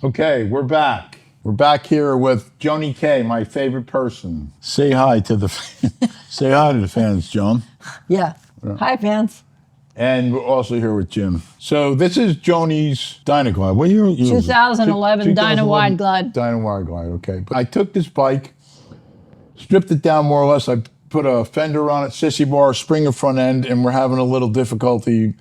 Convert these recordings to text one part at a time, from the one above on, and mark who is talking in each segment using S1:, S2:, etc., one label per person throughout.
S1: Okay, we're back. We're back here with Joni K, my favorite person. Say hi to the say hi to the fans, Joan.
S2: Yeah. Hi, fans.
S1: And we're also here with Jim. So this is Joni's Dynaglide. What year?
S2: 2011 Dyna Wide Glide.
S1: Dyna Wide Glide. Okay. But I took this bike, stripped it down more or less. I put a fender on it, sissy bar, Springer front end, and we're having a little difficulty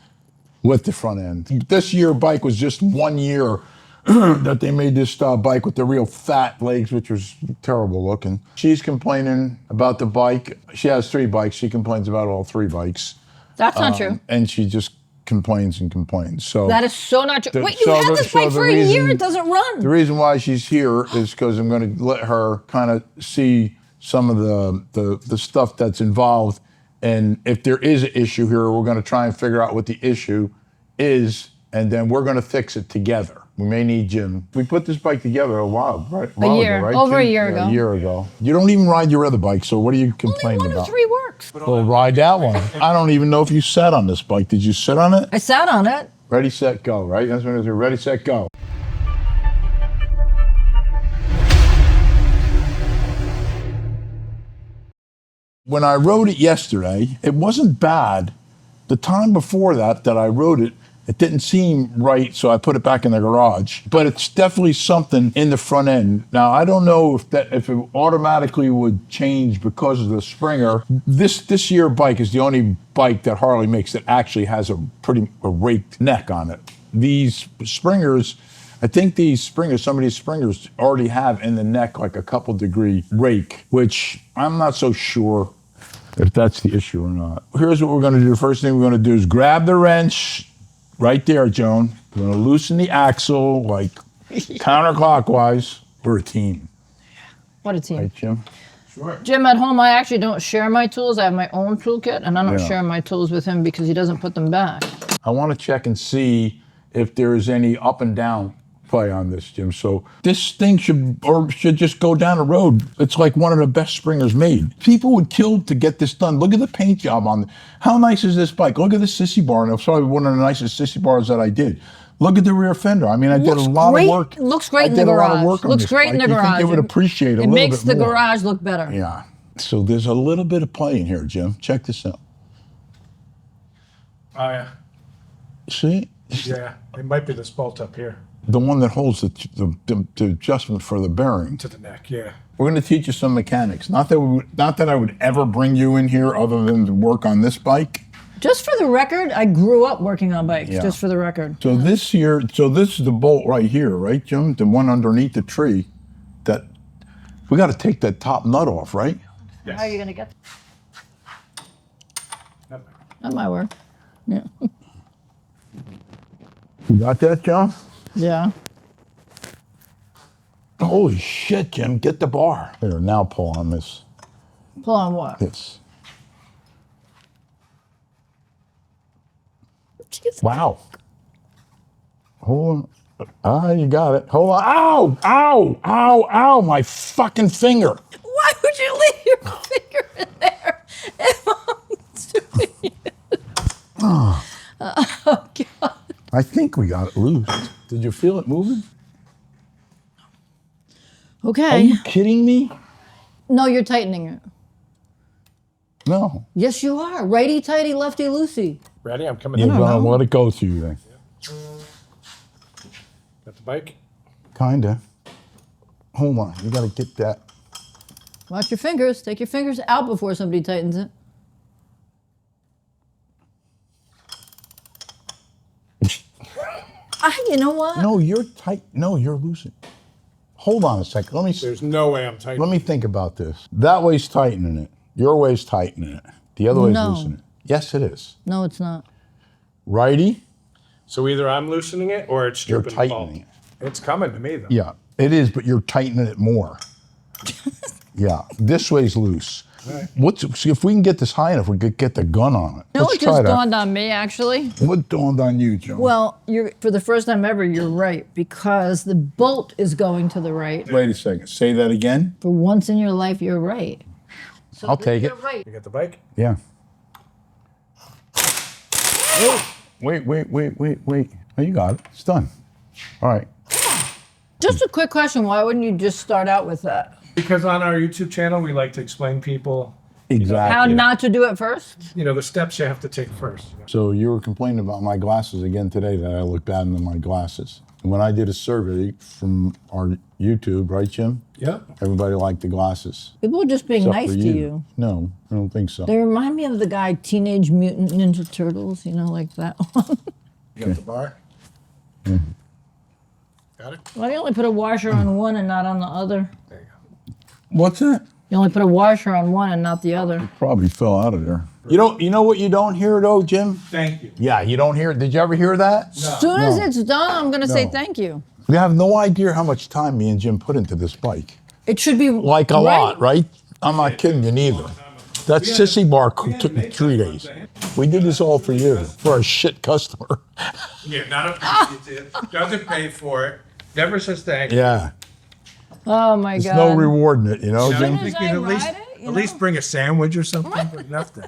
S1: with the front end. This year bike was just 1 year that they made this bike with the real fat legs, which was terrible looking. She's complaining about the bike. She has 3 bikes. She complains about all 3 bikes.
S2: That's not true.
S1: And she just complains and complains. So
S2: that is so not true. Wait, you had this bike for a year. It doesn't run.
S1: The reason why she's here is because I'm going to let her kind of see some of the stuff that's involved. And if there is an issue here, we're going to try and figure out what the issue is, and then we're going to fix it together. We may need Jim. We put this bike together a while, right?
S2: A year,
S1: right,
S2: over
S1: Jim?
S2: a year ago.
S1: A year ago. You don't even ride your other bike, so what are you complaining
S2: Only 1
S1: about?
S2: of 3 works.
S1: Well, ride that one. I don't even know if you sat on this bike. Did you sit on it?
S2: I sat on it.
S1: Ready, set, go, right? That's what it is. Ready, set, go. When I rode it yesterday, it wasn't bad. The time before that I rode it, it didn't seem right, so I put it back in the garage. But it's definitely something in the front end. Now, I don't know if it automatically would change because of the Springer. This year bike is the only bike that Harley makes that actually has a raked neck on it. These Springers, I think some of these Springers already have in the neck like a couple degree rake, which I'm not so sure if that's the issue or not. Here's what we're gonna do. The first thing we're gonna do is grab the wrench right there, Joan. We're gonna loosen the axle like counterclockwise. We're a team.
S2: What a team.
S1: Right, Jim?
S3: Sure.
S2: Jim, at home, I actually don't share my tools. I have my own toolkit, and I don't share my tools with him because he doesn't put them back.
S1: I wanna check and see if there is any up and down play on this, Jim. So this thing should just go down the road. It's like one of the best Springers made. People would kill to get this done. Look at the paint job on it. How nice is this bike? Look at the sissy bar. And it's probably one of the nicest sissy bars that I did. Look at the rear fender. I mean, I did a lot of work.
S2: It looks great in the garage.
S1: Looks great in the garage. I think it would appreciate it a little bit more.
S2: It makes the garage look better.
S1: Yeah. So there's a little bit of play in here, Jim. Check this out.
S3: Oh, yeah.
S1: See?
S3: Yeah, it might be this bolt up here.
S1: The one that holds the adjustment for the bearing.
S3: To the neck, yeah.
S1: We're going to teach you some mechanics. Not that I would ever bring you in here other than to work on this bike.
S2: Just for the record, I grew up working on bikes,
S1: Yeah.
S2: just for the record.
S1: So this is the bolt right here, right, Jim? The one underneath the tree. That we got to take that top nut off, right?
S3: Yes.
S2: How are you going to get
S3: Nope.
S2: Not my word. Yeah.
S1: You got that, John?
S2: Yeah.
S1: Holy shit, Jim! Get the bar. Here, now pull on this.
S2: Pull on what?
S1: This.
S2: Jeez.
S1: Wow. Hold on. Ah, you got it. Hold on. Ow! Ow! Ow! Ow! My fucking finger.
S2: Why would you leave your finger in there if I'm doing it? Oh, God.
S1: I think we got it loose. Did you feel it moving?
S2: Okay.
S1: Are you kidding me?
S2: No, you're tightening it.
S1: No.
S2: Yes, you are. Righty tighty, lefty loosey.
S3: Ready? I'm coming
S1: You're
S3: in.
S1: gonna let it go through you then.
S3: Got the bike?
S1: Kinda. Hold on. You gotta get that.
S2: Watch your fingers. Take your fingers out before somebody tightens it. You know what?
S1: No, you're tight. No, you're loosen. Hold on a second. Let me.
S3: There's no way I'm tight.
S1: Let me think about this. That way's tightening it. Your way's tightening it. The other way's
S2: No.
S1: loosening it. Yes, it is.
S2: No, it's not.
S1: Righty,
S3: So either I'm loosening it or it's
S1: you're
S3: stripping the bolt.
S1: tightening it.
S3: It's coming to me, though.
S1: Yeah, it is, but you're tightening it more. Yeah, this way's loose.
S3: Right.
S1: See if we can get this high enough, we could get the gun on it.
S2: You know
S1: Let's
S2: what
S1: try
S2: just
S1: that.
S2: dawned on me, actually?
S1: What dawned on you, Joan?
S2: Well, for the first time ever, you're right, because the bolt is going to the right.
S1: Wait a second. Say that again.
S2: For once in your life, you're right. So
S1: I'll take
S2: you're
S1: it.
S2: right.
S3: You got the bike?
S1: Yeah. Wait. Oh, you got it. It's done. All right.
S2: Just a quick question. Why wouldn't you just start out with that?
S3: Because on our YouTube channel, we like to explain people,
S1: Exactly.
S2: How not to do it first?
S3: the steps you have to take first.
S1: So you were complaining about my glasses again today, that I look bad in my glasses. And when I did a survey from our YouTube, right, Jim?
S3: Yep.
S1: Everybody liked the glasses.
S2: People are just being
S1: Except
S2: nice
S1: for
S2: to you.
S1: No, I don't think so.
S2: They remind me of the guy Teenage Mutant Ninja Turtles, like that one.
S3: You got the bar? Got it?
S2: Why do you only put a washer on one and not on the other?
S3: There you go.
S1: What's that?
S2: You only put a washer on one and not the other.
S1: Probably fell out of there. You know what you don't hear though, Jim?
S3: Thank you.
S1: Yeah, you don't hear. Did you ever hear that?
S2: As soon as
S1: No.
S2: it's done, I'm going to say
S1: No.
S2: thank you.
S1: You have no idea how much time me and Jim put into this bike.
S2: It should be
S1: Like a lot, right? I'm not kidding you neither. That sissy bar took me 3 days. We did this all for you, for a shit customer.
S3: Yeah, not appreciative. Doesn't pay for it. Never says thank you.
S1: Yeah,
S2: Oh my
S1: there's
S2: God.
S1: no reward in it, you know,
S3: I
S1: Jim?
S3: think
S2: I
S3: you'd
S2: ride it,
S3: at least bring a sandwich or something, but nothing.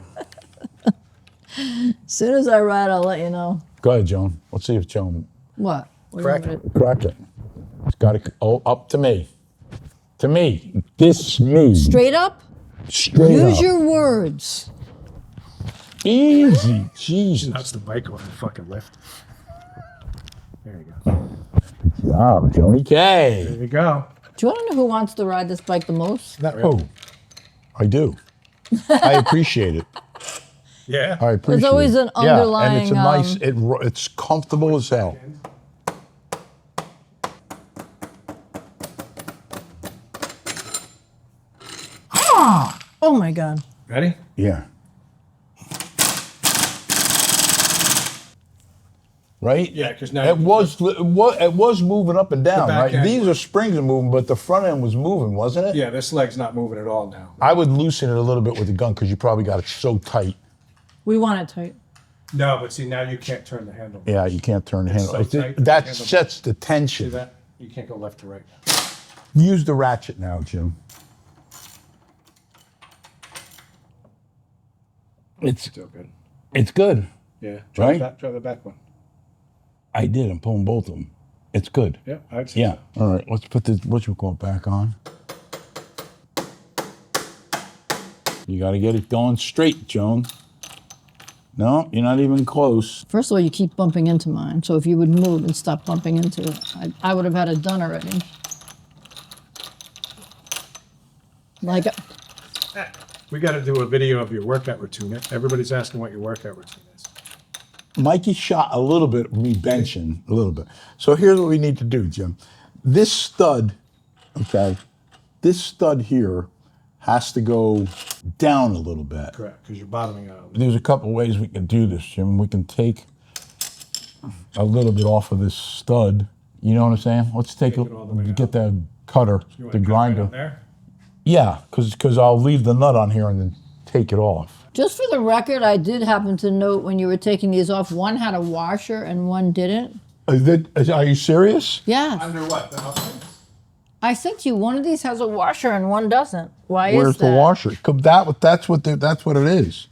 S2: As soon as I ride, I'll let you know.
S1: Go ahead, Joan. Let's see if Joan
S2: What?
S3: Crack it.
S1: crack it. It's got to up to me. To me. This me.
S2: Straight up?
S1: Straight
S2: Use
S1: up.
S2: your words.
S1: Easy. Jesus.
S3: That's the bike off the fucking lift. There you go.
S1: Job, Johnny K.
S3: There you go.
S2: Do you want to know who wants to ride this bike the most?
S3: Not really.
S1: Oh, I do. I appreciate it.
S3: Yeah.
S1: I appreciate
S2: always
S1: it.
S2: an underlying,
S1: Yeah, and it's a nice, it's comfortable as hell.
S2: Oh my God.
S3: Ready?
S1: Yeah. Right?
S3: Yeah, because now
S1: It was moving up and down,
S3: back
S1: right?
S3: end
S1: These are springs are moving, but the front end was moving, wasn't it?
S3: Yeah, this leg's not moving at all now.
S1: I would loosen it a little bit with the gun because you probably got it so tight.
S2: We want it tight.
S3: No, but see, now you can't turn the handle.
S1: Yeah, you can't turn the handle.
S3: so tight
S1: That
S3: the handle-
S1: sets the
S3: See
S1: tension.
S3: that? You can't go left to right.
S1: Use the ratchet now, Jim. It's
S3: Still good.
S1: good.
S3: Yeah.
S1: Right?
S3: Try the back one.
S1: I did. I'm pulling both of them. It's good.
S3: Yeah, I'd say
S1: Yeah.
S3: so.
S1: All right. Let's put this whatchamacallit back on. You got to get it going straight, Joan. No, you're not even close.
S2: First of all, you keep bumping into mine. So if you would move and stop bumping into it, I would have had it done already. Like,
S3: We got to do a video of your workout routine. Everybody's asking what your workout routine is.
S1: Mikey shot a little bit of me benching, a little bit. So here's what we need to do, Jim. This stud, okay, this stud here has to go down a little bit.
S3: Correct, because you're bottoming out.
S1: There's a couple ways we can do this, Jim. We can take a little bit off of this stud. You know what I'm saying? Let's take
S3: Take it all the way
S1: get the cutter,
S3: You want
S1: the
S3: to cut right
S1: grinder.
S3: on there?
S1: Yeah, because I'll leave the nut on here and then take it off.
S2: just for the record, I did happen to note when you were taking these off, one had a washer and one didn't.
S1: Are you serious?
S2: Yes.
S3: Under what? The outlines?
S2: I said to you, one of these has a washer and one doesn't. Why
S1: Where's
S2: is that?
S1: the washer? 'Cause that's what it is.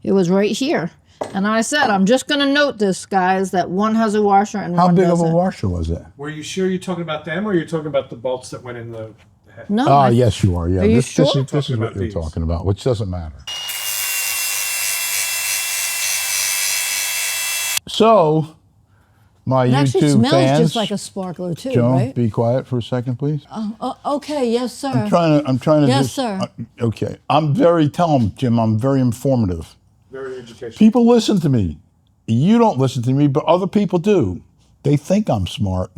S2: It was right here. And I said, I'm just going to note this, guys, that one has a washer and
S1: How
S2: one
S1: big
S2: doesn't.
S1: of a washer was it?
S3: Were you sure you're talking about them, or you're talking about the bolts that went in the head?
S2: No.
S1: Oh,
S2: I-
S1: yes, you are. Yeah,
S2: Are you
S1: this
S2: sure?
S1: is
S3: Talking
S1: what
S3: about
S1: you're
S3: these.
S1: talking about, which doesn't matter. So, my
S2: It actually
S1: YouTube
S2: smells
S1: fans,
S2: just like a sparkler, too,
S1: Joan,
S2: right?
S1: be quiet for a second, please.
S2: Okay, yes, sir.
S1: I'm trying to.
S2: Yes,
S1: just,
S2: sir.
S1: Okay, tell them, Jim, I'm very informative.
S3: Very educational.
S1: People listen to me. You don't listen to me, but other people do. They think I'm smart.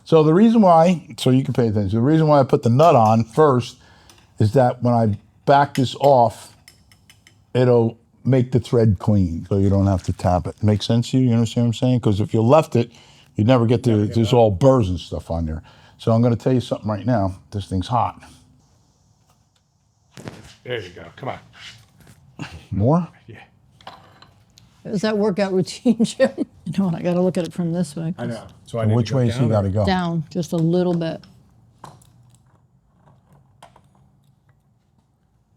S1: So the reason why, so you can pay attention, the reason why I put the nut on first is that when I back this off, it'll make the thread clean, so you don't have to tap it. Make sense to you? You understand what I'm saying? Because if you left it, you'd never get to, there's all burrs and stuff on there. So I'm gonna tell you something right now, this thing's hot.
S3: There you go. Come on.
S1: More?
S3: Yeah.
S2: Is that workout routine, Jim? You know what? I got to look at it from this way.
S3: I know. So I need
S1: Which
S3: to go
S1: way is he
S3: down,
S1: gotta
S3: or-
S1: go?
S2: Down just a little bit.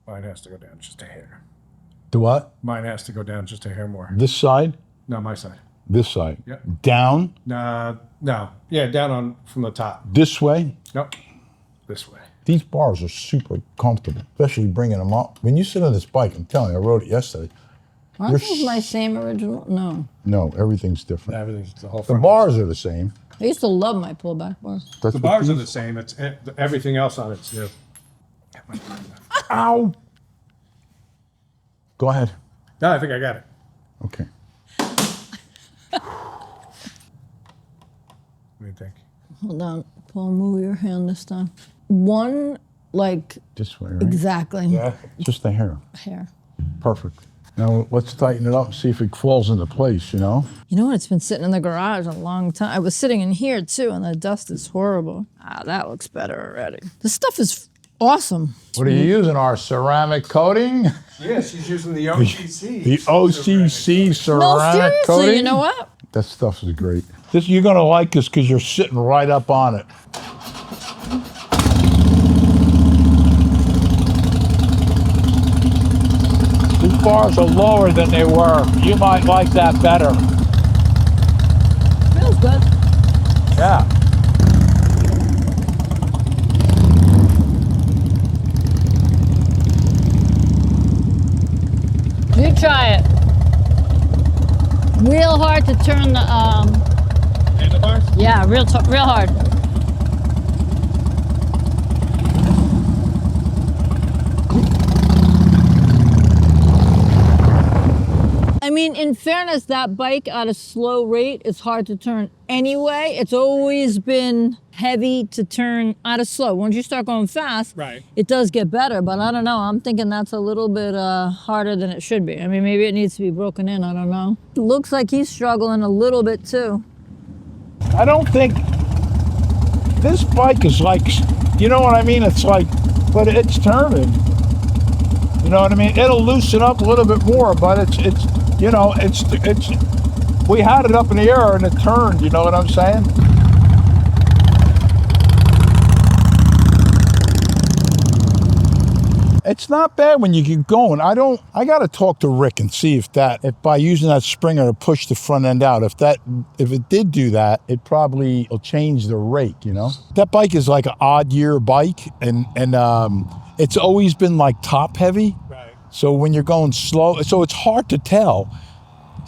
S3: Mine has to go down just a hair.
S1: Do what?
S3: Mine has to go down just a hair more.
S1: This side?
S3: No, my side.
S1: This side?
S3: Yep.
S1: Down?
S3: Nah, No. Yeah, down on from the top.
S1: This way?
S3: Nope. This way.
S1: These bars are super comfortable, especially bringing them up. When you sit on this bike, I'm telling you, I rode it yesterday.
S2: Aren't those my same original? No.
S1: No, everything's different.
S3: Everything's the whole
S1: The
S3: front.
S1: bars are the same.
S2: I used to love my pullback bars.
S1: That's
S3: The
S1: what
S3: bars are
S1: these-
S3: the same. It's everything else on it's new.
S1: Ow! Go ahead.
S3: No, I think I got it.
S1: Okay.
S3: What do you think?
S2: Hold on. Paul, move your hand this time. One, like,
S1: This way, right?
S2: exactly.
S3: Yeah.
S1: Just the hair.
S2: Hair.
S1: Perfect. Now let's tighten it up and see if it falls into place, you know?
S2: You know what? It's been sitting in the garage a long time. I was sitting in here too, and the dust is horrible. Ah, that looks better already. This stuff is awesome.
S1: What are you using? Our ceramic coating?
S3: Yeah, she's using the OCC.
S1: The OCC
S2: No,
S1: ceramic
S2: seriously,
S1: coating?
S2: you know what?
S1: That stuff is great. You're gonna like this because you're sitting right up on it. These bars are lower than they were. You might like that better.
S2: Feels good.
S1: Yeah.
S2: You try it. Real hard to turn the,
S3: Handlebars?
S2: yeah, real hard. I mean, in fairness, that bike at a slow rate is hard to turn anyway. It's always been heavy to turn at a slow. Once you start going fast,
S3: Right.
S2: it does get better, but I don't know. I'm thinking that's a little bit harder than it should be. I mean, maybe it needs to be broken in. I don't know. It looks like he's struggling a little bit too.
S1: I don't think this bike is like, you know what I mean? It's like, but it's turning. You know what I mean? It'll loosen up a little bit more, but it's we had it up in the air and it turned, you know what I'm saying? It's not bad when you keep going. I got to talk to Rick and see if by using that springer to push the front end out, if it did do that, it probably will change the rake, you know? That bike is like an odd year bike and it's always been like top heavy.
S3: Right.
S1: So when you're going slow, so it's hard to tell.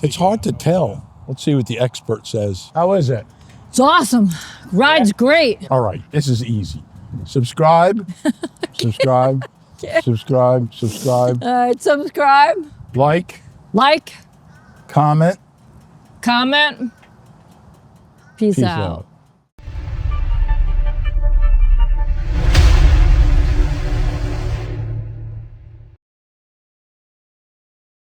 S1: It's hard to tell. Let's see what the expert says. How is it?
S2: It's awesome. Ride's great.
S1: All right, this is easy. Subscribe, subscribe, subscribe, subscribe,
S2: All right, subscribe,
S1: like,
S2: like,
S1: comment.
S2: comment. Peace
S1: Peace
S2: out.
S1: out.